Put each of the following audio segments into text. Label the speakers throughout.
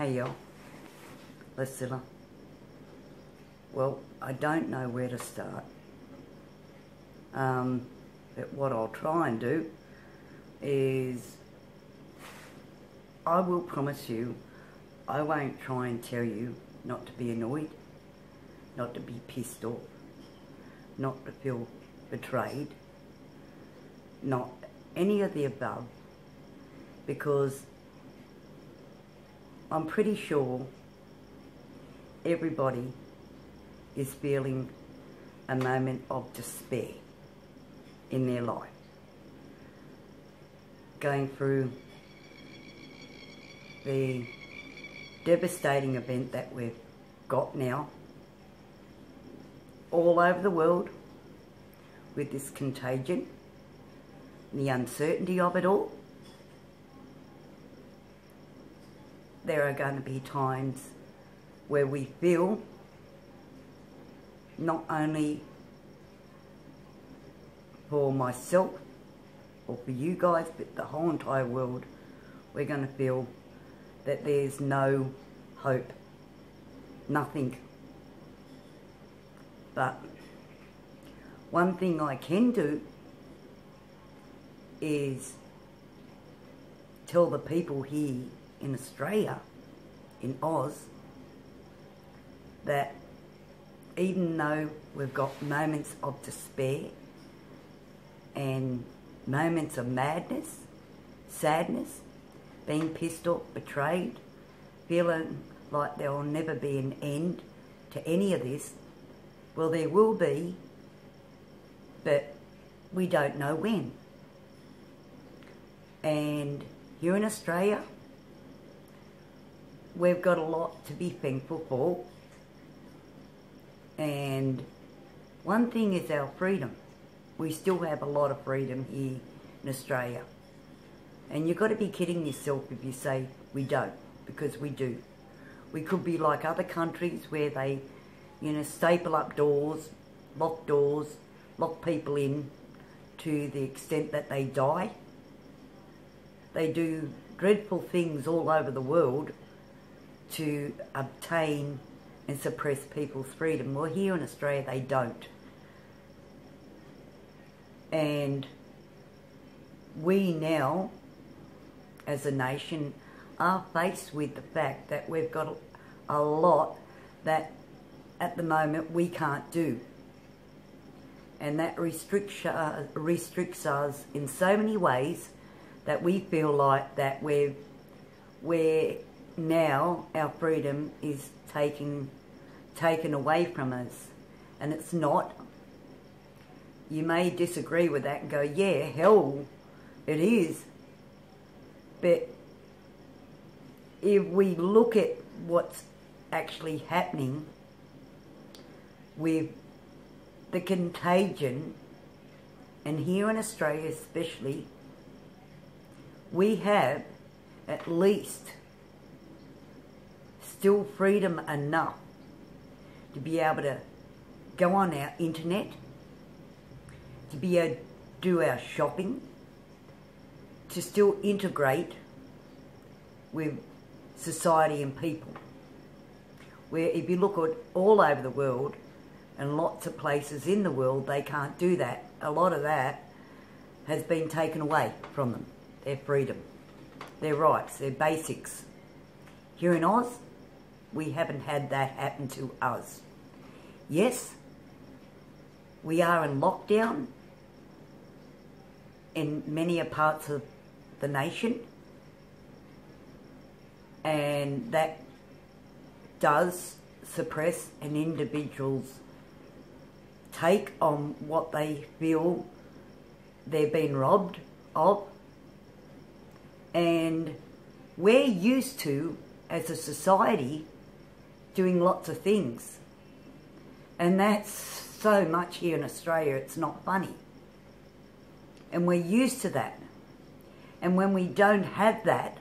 Speaker 1: Hey y'all, Lucilla. Well, I don't know where to start. But what I'll try and do is, I will promise you, I won't try and tell you not to be annoyed, not to be pissed off, not to feel betrayed, not any of the above, because I'm pretty sure everybody is feeling a moment of despair in their life, going through the devastating event that we've got now all over the world with this contagion, the uncertainty of it all. There are going to be times where we feel, not only for myself or for you guys, but the whole entire world, we're going to feel that there's no hope, nothing. But one thing I can do is tell the people here in Australia, in Oz, that even though we've got moments of despair and moments of madness, sadness, being pissed off, betrayed, feeling like there will never be an end to any of this, well, there will be, but we don't know when. And here in Australia, we've got a lot to be thankful for. And one thing is our freedom. We still have a lot of freedom here in Australia. And you've got to be kidding yourself if you say we don't, because we do. We could be like other countries where they, staple up doors, lock people in to the extent that they die. They do dreadful things all over the world to obtain and suppress people's freedom. Well, here in Australia, they don't. And we now, as a nation, are faced with the fact that we've got a lot that at the moment we can't do. And that restricts us in so many ways that we feel like that we're now our freedom is taken away from us. And it's not. You may disagree with that and go, yeah, hell, it is. But if we look at what's actually happening with the contagion, and here in Australia especially, we have at least still freedom enough to be able to go on our internet, to be able to do our shopping, to still integrate with society and people. Where if you look at all over the world, and lots of places in the world, they can't do that. A lot of that has been taken away from them. Their freedom, their rights, their basics. Here in Oz, we haven't had that happen to us. Yes, we are in lockdown in many parts of the nation, and that does suppress an individual's take on what they feel they've been robbed of. And we're used to, as a society, doing lots of things. And that's so much here in Australia, it's not funny. And we're used to that. And when we don't have that,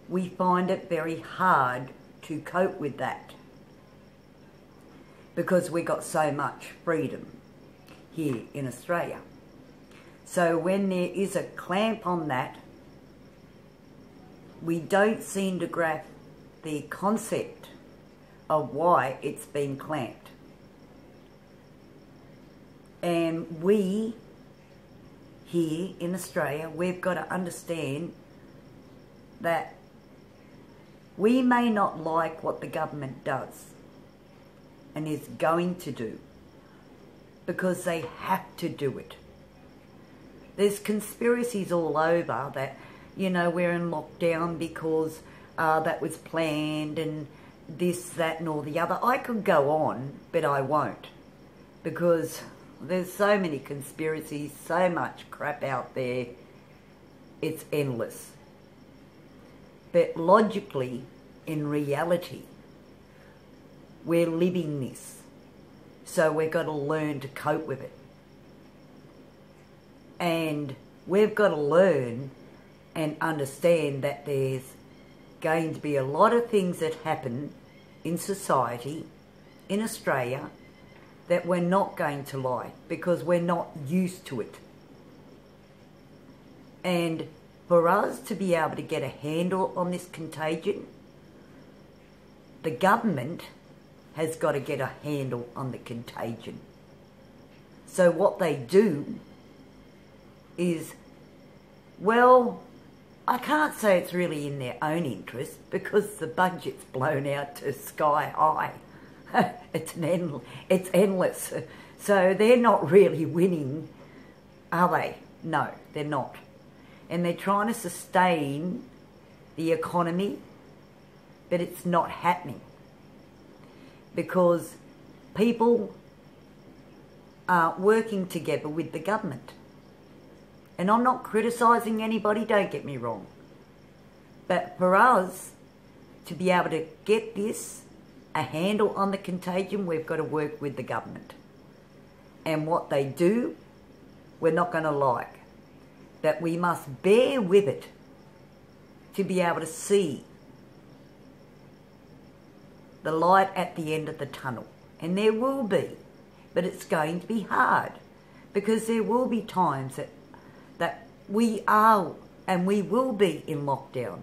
Speaker 1: we find it very hard to cope with that, because we got so much freedom here in Australia. So when there is a clamp on that, we don't seem to grasp the concept of why it's been clamped. And we, here in Australia, we've got to understand that we may not like what the government does and is going to do, because they have to do it. There's conspiracies all over that, you know, we're in lockdown because that was planned and this, that and all the other. I could go on, but I won't, because there's so many conspiracies, so much crap out there, it's endless. But logically, in reality, we're living this. So we've got to learn to cope with it. And we've got to learn and understand that there's going to be a lot of things that happen in society, in Australia, that we're not going to like, because we're not used to it. And for us to be able to get a handle on this contagion, the government has got to get a handle on the contagion. So what they do is, well, I can't say it's really in their own interest, because the budget's blown out to sky high. It's endless. So they're not really winning, are they? No, they're not. And they're trying to sustain the economy, but it's not happening, because people are working together with the government. And I'm not criticising anybody, don't get me wrong. But for us to be able to get this, a handle on the contagion, we've got to work with the government. And what they do, we're not going to like. That we must bear with it to be able to see the light at the end of the tunnel. And there will be, but it's going to be hard, because there will be times that we are and we will be in lockdown.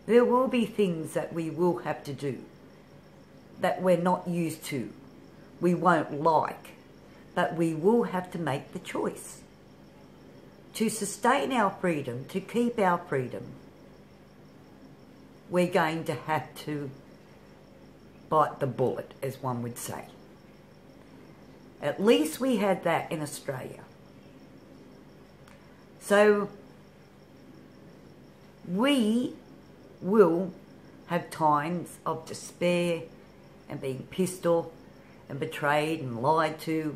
Speaker 1: There will be things that we will have to do that we're not used to, we won't like, but we will have to make the choice. To sustain our freedom, to keep our freedom, we're going to have to bite the bullet, as one would say. At least we had that in Australia. So we will have times of despair and being pissed off and betrayed and lied to,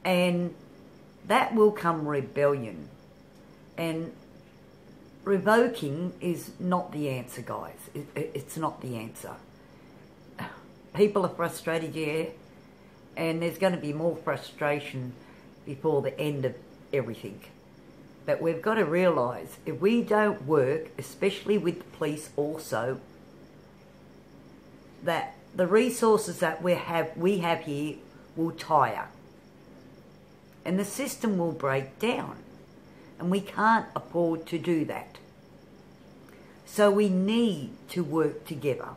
Speaker 1: and that will come rebellion. And revoking is not the answer, guys. It's not the answer. People are frustrated, yeah, and there's going to be more frustration before the end of everything. But we've got to realise, if we don't work, especially with the police also, that the resources that we have here will tire. And the system will break down. And we can't afford to do that. So we need to work together.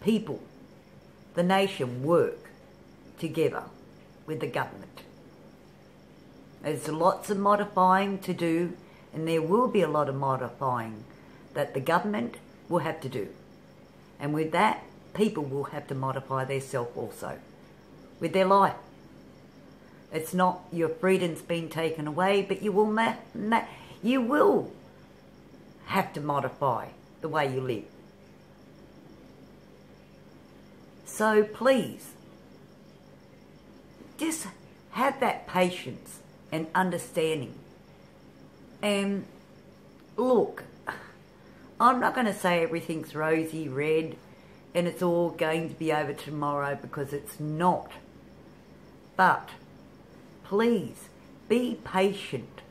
Speaker 1: People, the nation, work together with the government. There's lots of modifying to do, and there will be a lot of modifying that the government will have to do. And with that, people will have to modify themselves also, with their life. It's not your freedom's been taken away, but you will have to modify the way you live. So please, just have that patience and understanding. And look, I'm not going to say everything's rosy red and it's all going to be over tomorrow, because it's not. But please, be patient.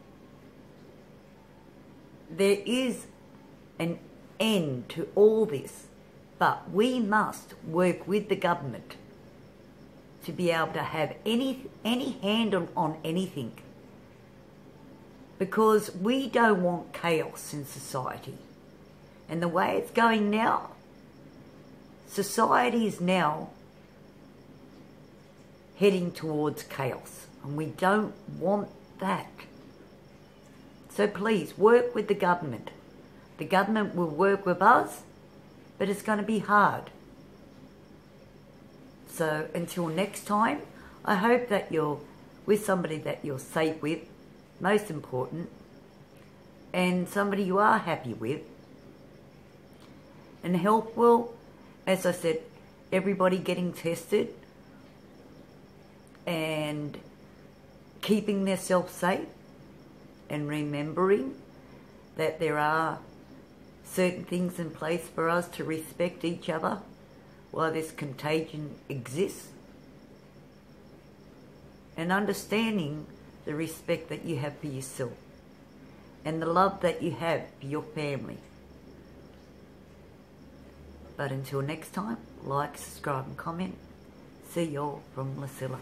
Speaker 1: There is an end to all this, but we must work with the government to be able to have any handle on anything, because we don't want chaos in society. And the way it's going now, society is now heading towards chaos. And we don't want that. So please, work with the government. The government will work with us, but it's going to be hard. So until next time, I hope that you're with somebody that you're safe with, most important, and somebody you are happy with. And health will, as I said, everybody getting tested and keeping themselves safe and remembering that there are certain things in place for us to respect each other while this contagion exists, and understanding the respect that you have for yourself and the love that you have for your family. But until next time, like, subscribe and comment. See y'all from Lucilla.